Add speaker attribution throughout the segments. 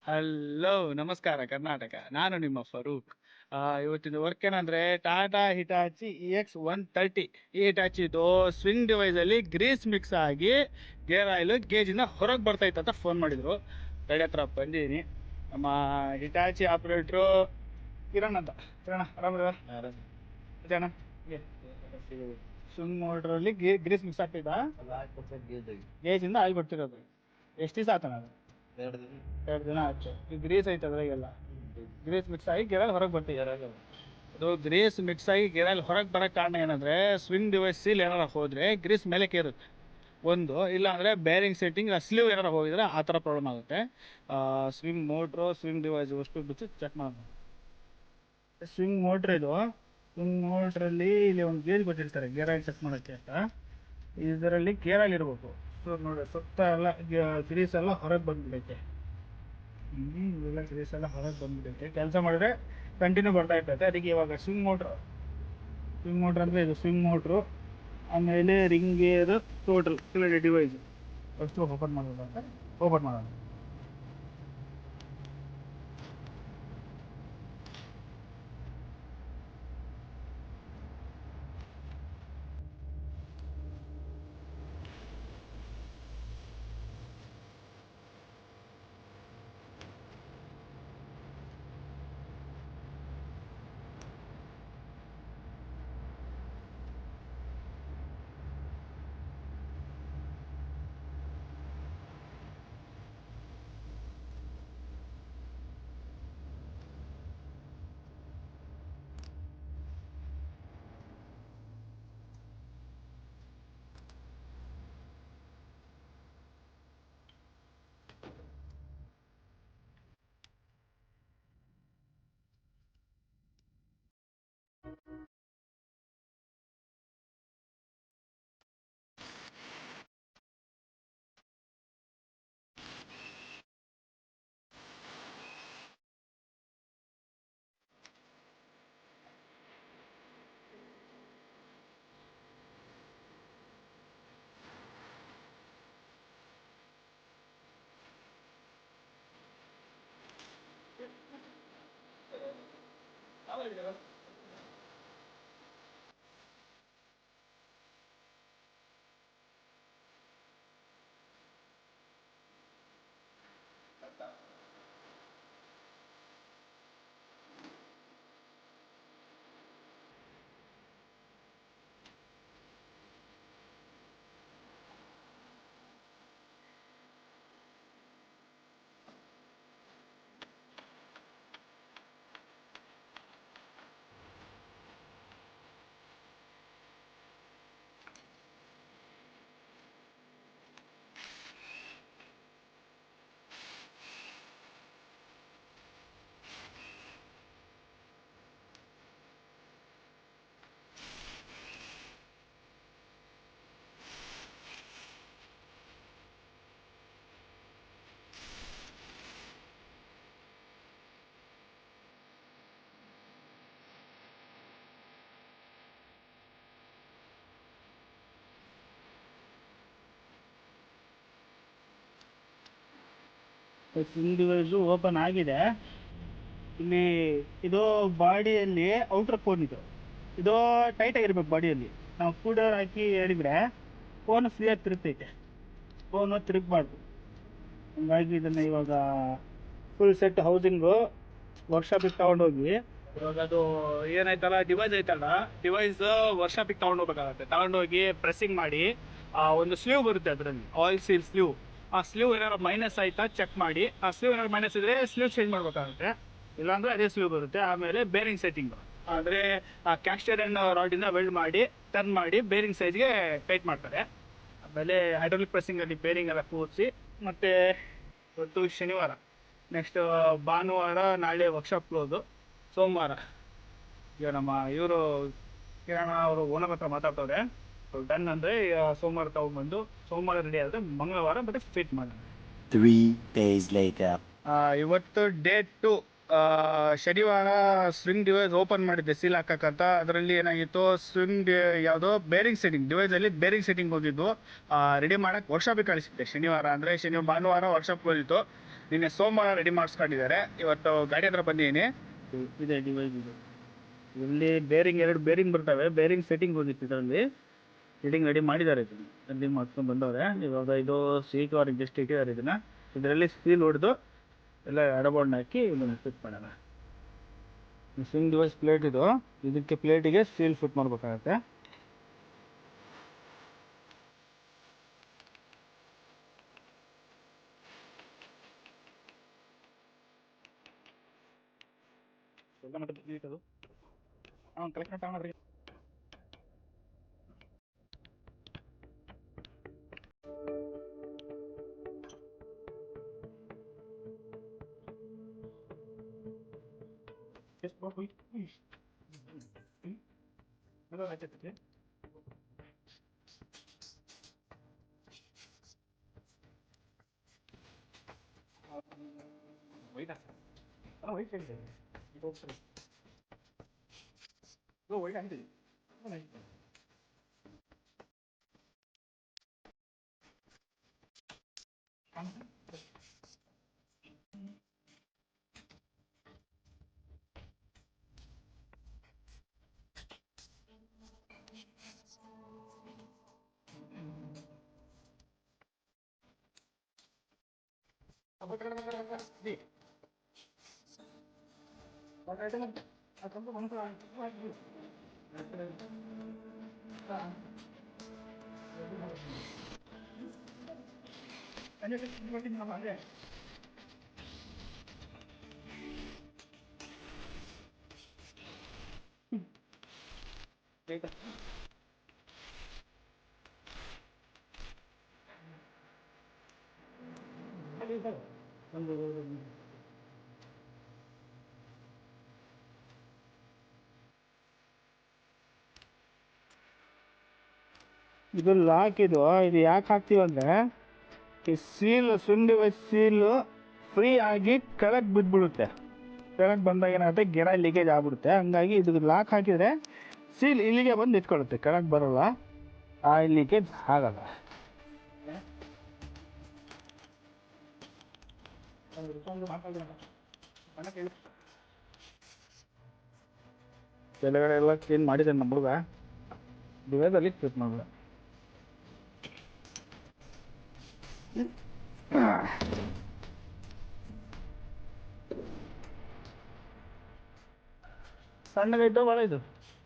Speaker 1: Hello ನಮಸ್ಕಾರ ಕರ್ನಾಟಕ. ನಾನು ನಿಮ್ಮ ಫರೂಕ್. ಇವತ್ತಿನ ವರ್ಕ್ ಏನಂದ್ರೆ ಟಾಟಾ ಹಿಟಾಚಿ EX130. ಈ ಹಿಟಾಚಿದು ಸ್ವಿಂಗ್ ಡಿವೈಸಲ್ಲಿ ಗ್ರೀಸ್ ಮಿಕ್ಸ್ ಆಗಿ ಗೇರ್ ಆಯಿಲ್ ಗೇಜಿಂದ ಹೊರಗೆ ಬರ್ತೈತೆ ಅಂತ ಫೋನ್ ಮಾಡಿದರು. ಗಾಡಿ ಹತ್ರ ಬಂದಿದ್ದೀನಿ. ನಮ್ಮ ಹಿಟಾಚಿ ಆಪ್ರೇಟ್ರು ಕಿರಣ್ ಅಂತ. ಕಿರಣ ಆರಾಮಿದ ಅಣ್ಣ? ಸ್ವಿಂಗ್ ಮೋಟ್ರಲ್ಲಿ ಗ್ರೀಸ್ ಮಿಕ್ಸ್ ಆಗ್ತೈತಾ? ಗೇಜಿಂದ ಆಯಿಲ್ ಬರ್ತಿರೋದು. ಎಷ್ಟು ದಿವಸ ಆತಣ್ಣ ಅದು? 2 ದಿನ ಆಯ್ತು. ಈ ಗ್ರೀಸ್ ಐತೆ ಅದ್ರಾಗೆಲ್ಲ ಗ್ರೀಸ್ ಮಿಕ್ಸ್ ಆಗಿ ಗೆರಲ್ಲಿ ಹೊರಗೆ ಬರ್ತಿದ್ದಾರೆ. ಅದು ಗ್ರೀಸ್ ಮಿಕ್ಸ್ ಆಗಿ ಗೆರಲ್ಲಿ ಹೊರಗೆ ಬರೋಕ್ಕೆ ಕಾರಣ ಏನಂದರೆ ಸ್ವಿಂಗ್ ಡಿವೈಸ್ ಸೀಲ್ ಏನಾರ ಹೋದರೆ ಗ್ರೀಸ್ ಮೇಲೆ ಕೇರುತ್ತೆ ಒಂದು, ಇಲ್ಲ ಅಂದರೆ ಬೇರಿಂಗ್ ಸೆಟ್ಟಿಂಗ್ ಸ್ಲೀವ್ ಏನಾರ ಹೋಗಿದ್ರೆ ಆ ಥರ ಪ್ರಾಬ್ಲಮ್ ಆಗುತ್ತೆ. ಸ್ವಿಂಗ್ ಮೋಟ್ರು ಸ್ವಿಂಗ್ ಡಿವೈಸ್ ಅಷ್ಟು ಬಿಟ್ಟು ಚೆಕ್ ಮಾಡೋಣ. ಸ್ವಿಂಗ್ ಮೋಟ್ರ್ ಇದು. ಸ್ವಿಂಗ್ ಮೋಟ್ರಲ್ಲಿ ಇಲ್ಲಿ ಒಂದು ಗೇಜ್ ಕೊಟ್ಟಿರ್ತಾರೆ ಗೇರ್ ಆಯಿಲ್ ಚೆಕ್ ಮಾಡೋಕ್ಕೆ ಅಂತ. ಇದರಲ್ಲಿ ಗೇರ್ ಆಯಿಲ್ ಇರಬೇಕು. ಸೊ ನೋಡಿ ಸುತ್ತ ಎಲ್ಲ ಗ್ರೀಸ್ ಎಲ್ಲ ಹೊರಗೆ ಬಂದ್ಬಿಡೈತೆ. ಇವೆಲ್ಲ ಗ್ರೀಸ್ ಎಲ್ಲ ಹೊರಗೆ ಬಂದ್ಬಿಡೈತೆ. ಕೆಲಸ ಮಾಡಿದ್ರೆ ಕಂಟಿನ್ಯೂ ಬರ್ತಾ ಇರ್ತೈತೆ. ಅದಕ್ಕೆ ಇವಾಗ ಸ್ವಿಂಗ್ ಮೋಟ್ರ್ ಅಂದರೆ ಇದು ಸ್ವಿಂಗ್ ಮೋಟ್ರು. ಆಮೇಲೆ ರಿಂಗ್ ಗೇರ್ ಟೋಟಲ್ ಕೆಳಗಡೆ ಡಿವೈಸ್ ಅಷ್ಟು ಓಪನ್ ಮಾಡೋದು ಅಂತ ಓಪನ್ ಮಾಡೋಣ. ಸ್ವಿಂಗ್ ಡಿವೈಸು ಓಪನ್ ಆಗಿದೆ. ಇಲ್ಲಿ ಇದು ಬಾಡಿಯಲ್ಲಿ ಔಟ್ರ್ ಫೋನ್ ಇದು ಟೈಟ್ ಆಗಿರ್ಬೇಕು ಬಾಡಿಯಲ್ಲಿ. ನಾವು ಕೂಡರ್ ಹಾಕಿ ಹೇಳಿದ್ರೆ ಫೋನ್ ಫ್ರೀಯಾಗಿ ತಿರುಗ್ತೈತೆ. ಫೋನು ತಿರುಗಬಾರ್ದು. ಹಂಗಾಗಿ ಇದನ್ನು ಇವಾಗ ಫುಲ್ ಸೆಟ್ ಹೌಸಿಂಗು ವರ್ಕ್ಶಾಪಿಗೆ ತೊಗೊಂಡೋಗಿ ಇವಾಗ ಅದು ಏನಾಯ್ತಲ್ಲ ಡಿವೈಸ್ ಐತಲ್ಲ ಡಿವೈಸ್ ವರ್ಕ್ಶಾಪಿಗೆ ತೊಗೊಂಡೋಗ್ಬೇಕಾಗತ್ತೆ. ತೊಗೊಂಡೋಗಿ ಪ್ರೆಸ್ಸಿಂಗ್ ಮಾಡಿ ಒಂದು ಸ್ಲೀವ್ ಬರುತ್ತೆ ಅದರಲ್ಲಿ ಆಯಿಲ್ ಸೀಲ್ ಸ್ಲೀವ್. ಆ ಸ್ಲೀವ್ ಏನಾದ್ರು ಮೈನಸ್ ಆಯ್ತಾ ಚೆಕ್ ಮಾಡಿ. ಆ ಸ್ಲೀವ್ ಏನಾದ್ರು ಮೈನಸ್ ಇದ್ರೆ ಸ್ಲೀವ್ ಚೇಂಜ್ ಮಾಡಬೇಕಾಗುತ್ತೆ. ಇಲ್ಲಾಂದರೆ ಅದೇ ಸ್ಲೀವ್ ಬರುತ್ತೆ. ಆಮೇಲೆ ಬೇರಿಂಗ್ ಸೆಟ್ಟಿಂಗು ಅಂದರೆ ಆ ಕ್ಯಾಸ್ಟರ್ ಆ್ಯಂಡ್ ರಾಡಿಂದ ವೆಲ್ಡ್ ಮಾಡಿ ಟರ್ನ್ ಮಾಡಿ ಬೇರಿಂಗ್ ಸೈಜ್ಗೆ ಟೈಟ್ ಮಾಡ್ತಾರೆ. ಆಮೇಲೆ ಹೈಡ್ರಾಲಿಕ್ ಪ್ರೆಸ್ಸಿಂಗಲ್ಲಿ ಬೇರಿಂಗ್ ಎಲ್ಲ ಕೂರಿಸಿ ಮತ್ತು ಇವತ್ತು ಶನಿವಾರ, ನೆಕ್ಸ್ಟ್ ಭಾನುವಾರ ನಾಳೆ ವರ್ಕ್ಶಾಪ್ ಕ್ಲೋಸು. ಸೋಮವಾರ ಈಗ ನಮ್ಮ ಇವರು ಕಿರಣ ಅವರು ಓನರ್ ಹತ್ರ ಮಾತಾಡ್ತವ್ರೆ. ಡನ್ ಅಂದರೆ ಸೋಮವಾರ ತೊಗೊಂಡ್ಬಂದು ಸೋಮವಾರ ರೆಡಿ ಆದರೆ ಮಂಗಳವಾರ ಮತ್ತೆ ಫಿಟ್ ಮಾಡೋಣ.
Speaker 2: 3 days later.
Speaker 1: ಇವತ್ತು ಡೇಟ್ 2. ಶನಿವಾರ ಸ್ವಿಂಗ್ ಡಿವೈಸ್ ಓಪನ್ ಮಾಡಿದ್ದೆ ಸೀಲ್ ಹಾಕಕ್ಕಂತ. ಅದರಲ್ಲಿ ಏನಾಗಿತ್ತು ಸ್ವಿಂಗ್ ಯಾವುದೋ ಬೇರಿಂಗ್ ಸೆಟ್ಟಿಂಗ್ ಡಿವೈಸಲ್ಲಿ ಬೇರಿಂಗ್ ಸೆಟ್ಟಿಂಗ್ ಹೋಗಿದ್ದು ರೆಡಿ ಮಾಡೋಕ್ಕೆ ವರ್ಕ್ಶಾಪಿಗೆ ಕಳಿಸಿದ್ದೆ. ಶನಿವಾರ ಅಂದರೆ ಭಾನುವಾರ ವರ್ಕ್ಶಾಪ್ ಹೋಗಿತ್ತು. ನಿನ್ನೆ ಸೋಮವಾರ ರೆಡಿ ಮಾಡಿಸ್ಕೊಂಡಿದ್ದಾರೆ, ಇವತ್ತು ಗಾಡಿ ಹತ್ರ ಬಂದಿದ್ದೀನಿ. ಇದೆ ಡಿವೈಸ್ ಇದು. ಇಲ್ಲಿ ಬೇರಿಂಗ್ 2 ಬೇರಿಂಗ್ ಬರ್ತವೆ, ಬೇರಿಂಗ್ ಸೆಟ್ಟಿಂಗ್ ಹೋಗಿತ್ತು ಇದರಲ್ಲಿ. ಸೆಟ್ಟಿಂಗ್ ರೆಡಿ ಮಾಡಿದ್ದಾರೆ, ಇದನ್ನು ರೆಡಿ ಮಾಡ್ಕೊಂಡು ಬಂದವ್ರೆ. ಇವಾಗ ಇದು ಸೀಟು ಅವ್ರಿಗೆ ಜಸ್ಟ್ ಇಟ್ಟಿದ್ದಾರೆ. ಇದರಲ್ಲಿ ಸ್ಟೀಲ್ ಹೊಡೆದು ಎಲ್ಲ ಎಡಬೋರ್ಡ್ನ ಹಾಕಿ ಇದನ್ನು ಫಿಟ್ ಮಾಡೋಣ. ಸ್ವಿಂಗ್ ಡಿವೈಸ್ ಪ್ಲೇಟ್ ಇದು, ಇದಕ್ಕೆ ಪ್ಲೇಟಿಗೆ ಸ್ಟೀಲ್ ಫಿಟ್ ಮಾಡಬೇಕಾಗತ್ತೆ. ಕಲೆಕ್ಟ್ ತಗೊಂಡ್ರಿ. ಇದು ಲಾಕ್. ಇದು ಯಾಕೆ ಹಾಕ್ತೀವಿ ಅಂದರೆ, ಈ seal swing device seal free ಆಗಿ ಕೆಳಗೆ ಬಿದ್ದುಬಿಡುತ್ತೆ. ಕೆಳಗೆ ಬಂದಾಗ ಏನಾಗುತ್ತೆ, ಗಿಡ ಲೀಕೇಜ್ ಆಗ್ಬಿಡುತ್ತೆ. ಹಂಗಾಗಿ ಇದು ಲಾಕ್ ಹಾಕಿದರೆ ಸೀಲ್ ಇಲ್ಲಿಗೆ ಬಂದು ನಿಂತ್ಕೊಳ್ಳುತ್ತೆ, ಕೆಳಗೆ ಬರೋಲ್ಲ, ಆಯಿಲ್ ಲೀಕೇಜ್ ಆಗಲ್ಲ. ಕೆಳಗಡೆ ಎಲ್ಲ ಕ್ಲೀನ್ ಮಾಡಿದ್ದೇನೆ ನಮ್ಮ ಹುಡುಗ, ಡಿವೈಸಲ್ಲಿ ಫಿಟ್ ಮಾಡಿದೆ. ಸಣ್ಣಗೈತೋ ಭಾಳ ಇದು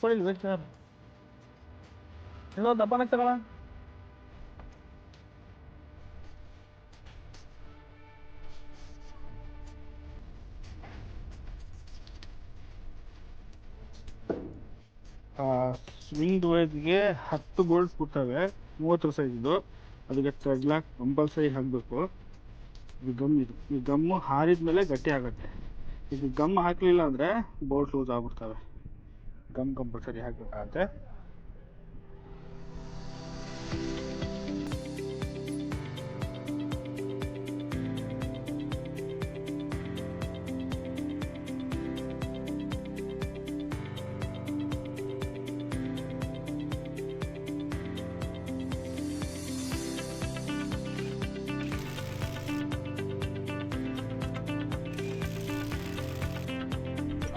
Speaker 1: ಕೊಡಿಲ್ಲ ಬೇಕು ಸರ್, ಇನ್ನೊಂದು ದಪ್ಪನ ತಗೋಣ. ಸ್ವಿಂಗ್ ಡಿವೈಸ್ಗೆ 10 ಬೋಲ್ಟ್ ಕೊಡ್ತವೆ, 30 ಸೈಜ್ದು. ಅದಕ್ಕೆ ಥ್ರೆಡ್ ಲಾಕ್ ಕಂಪಲ್ಸರಿ ಹಾಕಬೇಕು. ಈ ಗಮ್ಮು ಹಾರಿದ ಮೇಲೆ ಗಟ್ಟಿ ಆಗುತ್ತೆ. ಇದು ಗಮ್ ಹಾಕಲಿಲ್ಲ ಅಂದರೆ ಬೋಲ್ಟ್ ಲೂಸ್ ಆಗ್ಬಿಡ್ತವೆ. ಗಮ್ ಕಂಪಲ್ಸರಿ ಹಾಕಬೇಕಾಗತ್ತೆ.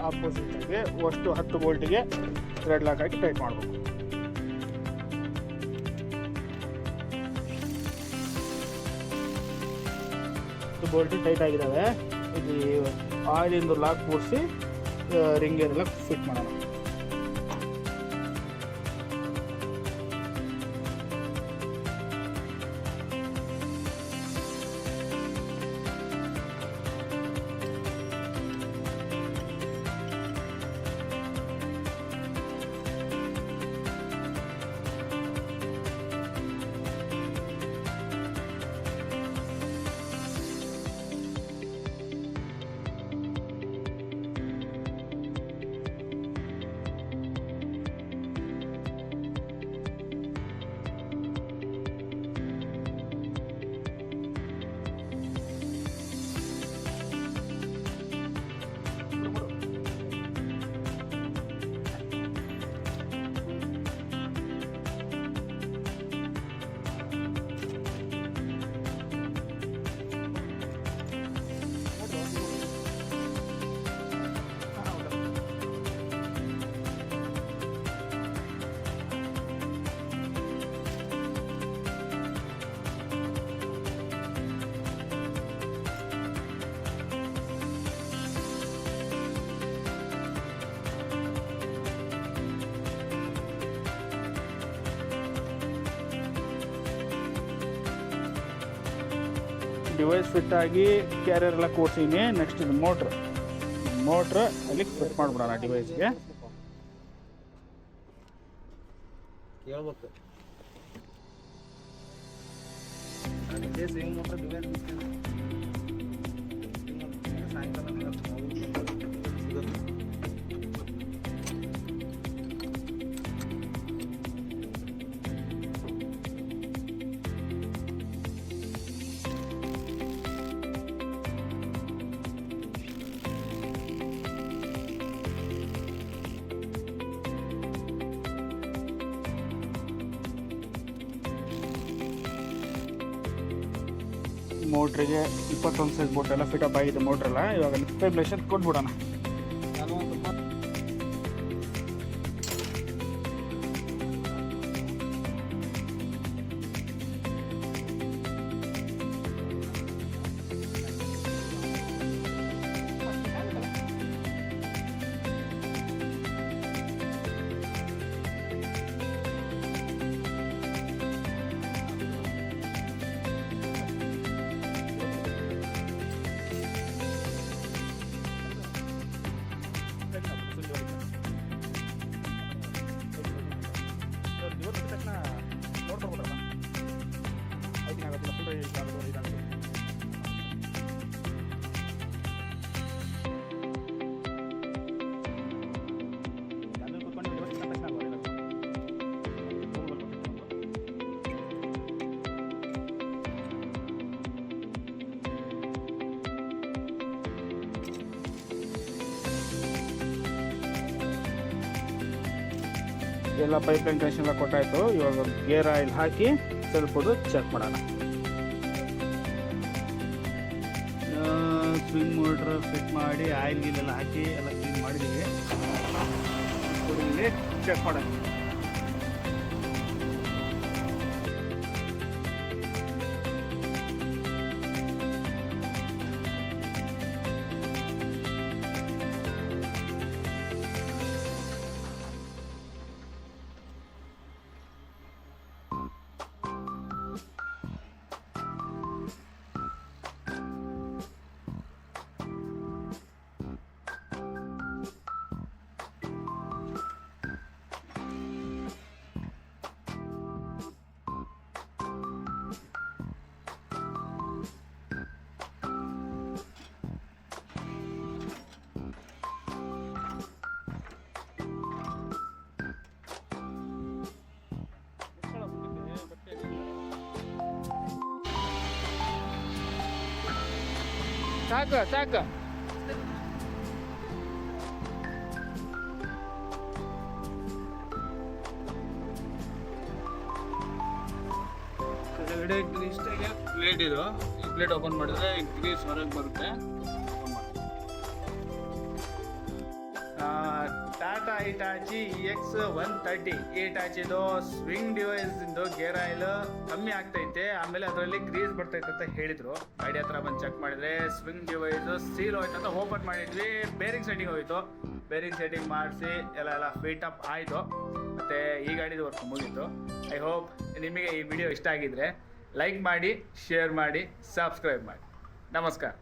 Speaker 1: ಆಪೋಸಿಟಾಗಿ ಅಷ್ಟು 10 ಬೋಲ್ಟಿಗೆ ಥ್ರೆಡ್ ಲಾಕ್ ಹಾಕಿ ಟೈಟ್ ಮಾಡಬೇಕು. ಬೋಲ್ಟ್ ಟೈಟ್ ಆಗಿದ್ದಾವೆ. ಇಲ್ಲಿ ಆಯಿಲಿಂದು ಲಾಕ್ ಕೂರಿಸಿ ರಿಂಗೇನೆಲ್ಲ ಫಿಟ್ ಮಾಡೋಣ. ಡಿವೈಸ್ ಫಿಟ್ ಆಗಿ ಕ್ಯಾರಿಯರ್ ಎಲ್ಲ ಕೂರ್ಸಿನಿ. ನೆಕ್ಸ್ಟ್ ಇದು ಮೋಟ್ರ್ ಅಲ್ಲಿ ಫಿಟ್ ಮಾಡ್ಬಿಡೋಣ ಡಿವೈಸ್ಗೆ.
Speaker 3: ಹೇಳ್ಬೇಕು
Speaker 1: ಮೋಟ್ರಿಗೆ 21 ಸೈಜ್ ಬೋಟ್ ಎಲ್ಲ ಫಿಟಪ್ ಆಗಿದೆ ಮೋಟ್ರೆಲ್ಲ. ಇವಾಗ ಸ್ಟೇಬಿಲೈಸರ್ ಕೊಟ್ಬಿಡೋಣ. ಎಲ್ಲ ಪೈಪ್ಲೈನ್ ಕನೆಕ್ಷನ್ ಎಲ್ಲ ಕೊಟ್ಟಾಯ್ತು. ಇವಾಗ ಗೇರ್ ಆಯಿಲ್ ಹಾಕಿ ಸ್ವಲ್ಪ ಚೆಕ್ ಮಾಡೋಣ. ಸ್ವಿಂಗ್ ಮೋಟ್ರ್ ಫಿಟ್ ಮಾಡಿ ಆಯಿಲ್ ಗೀಲೆಲ್ಲ ಹಾಕಿ ಎಲ್ಲ ಕ್ಲೀನ್ ಮಾಡಿದ್ದೀವಿ. ಚೆಕ್ ಮಾಡೋಣ. ಸಾಕು ಇಷ್ಟಾಗೆ ಪ್ಲೇಟ್ ಇದು. ಈ ಪ್ಲೇಟ್ ಓಪನ್ ಮಾಡಿದ್ರೆ ಗ್ರೀಸ್ ಹೊರಗೆ ಬರುತ್ತೆ. ಟಾಟಾ ಇಟಾಚಿ EX130 ಇಟಾಚಿದು ಸ್ವಿಂಗ್ ಡಿವೈಸ್ ಇಂದು ಗೇರ್ ಆಯಿಲ್ ಕಮ್ಮಿ ಆಗ್ತೈತೆ, ಆಮೇಲೆ ಅದರಲ್ಲಿ ಗ್ರೀಸ್ ಬರ್ತೈತೆ ಅಂತ ಹೇಳಿದ್ರು. ಗಾಡಿ ಹತ್ರ ಬಂದು ಚೆಕ್ ಮಾಡಿದ್ರೆ ಸ್ವಿಂಗ್ ಡಿವೈಸ್ ಸೀಲ್ ಹೋಯ್ತು ಅಂತ ಓಪನ್ ಮಾಡಿದ್ವಿ. ಬೇರಿಂಗ್ ಸೆಟ್ಟಿಂಗ್ ಹೋಯ್ತು. ಬೇರಿಂಗ್ ಸೆಟ್ಟಿಂಗ್ ಮಾಡಿಸಿ ಎಲ್ಲ ಫಿಟ್ ಅಪ್ ಆಯಿತು. ಮತ್ತು ಈ ಗಾಡಿದು ವರ್ಕ್ ಮುಗೀತು. ಐ ಹೋಪ್ ನಿಮಗೆ ಈ ವಿಡಿಯೋ ಇಷ್ಟ ಆಗಿದ್ರೆ ಲೈಕ್ ಮಾಡಿ, ಶೇರ್ ಮಾಡಿ, ಸಬ್ಸ್ಕ್ರೈಬ್ ಮಾಡಿ. ನಮಸ್ಕಾರ.